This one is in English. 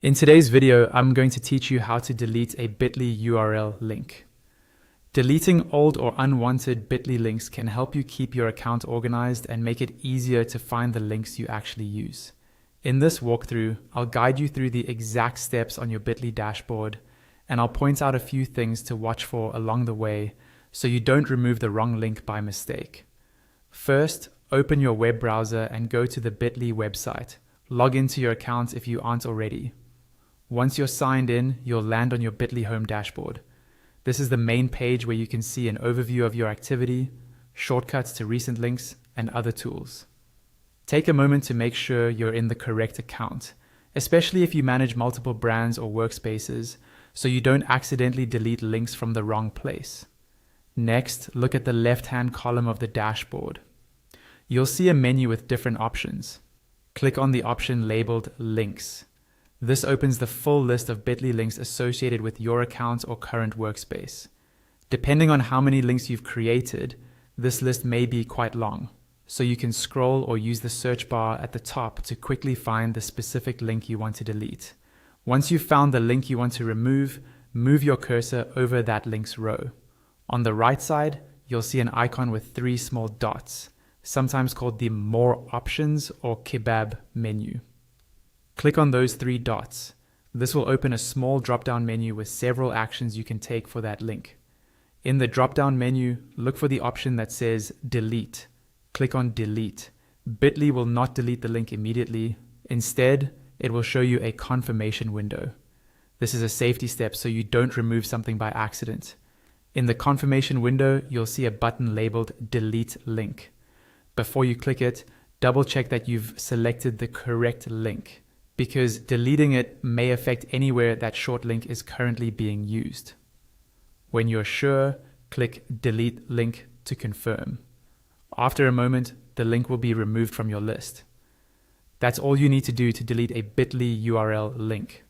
In today's video, I'm going to teach you how to delete a Bitly URL link. Deleting old or unwanted Bitly links can help you keep your account organized and make it easier to find the links you actually use. In this walkthrough, I'll guide you through the exact steps on your Bitly dashboard, and I'll point out a few things to watch for along the way so you don't remove the wrong link by mistake. First, open your web browser and go to the Bitly website. Log into your account if you aren't already. Once you're signed in, you'll land on your Bitly home dashboard. This is the main page where you can see an overview of your activity, shortcuts to recent links, and other tools. Take a moment to make sure you're in the correct account, especially if you manage multiple brands or workspaces, so you don't accidentally delete links from the wrong place. Next, look at the left-hand column of the dashboard. You'll see a menu with different options. Click on the option labeled Links. This opens the full list of Bitly links associated with your account or current workspace. Depending on how many links you've created, this list may be quite long, so you can scroll or use the search bar at the top to quickly find the specific link you want to delete. Once you've found the link you want to remove, move your cursor over that link's row. On the right side, you'll see an icon with 3 small dots, sometimes called the More Options or Kebab menu. Click on those 3 dots. This will open a small drop-down menu with several actions you can take for that link. In the drop-down menu, look for the option that says Delete. Click on Delete. Bitly will not delete the link immediately. Instead, it will show you a confirmation window. This is a safety step so you don't remove something by accident. In the confirmation window, you'll see a button labeled Delete Link. Before you click it, double-check that you've selected the correct link, because deleting it may affect anywhere that short link is currently being used. When you're sure, click Delete Link to confirm. After a moment, the link will be removed from your list. That's all you need to do to delete a Bitly URL link.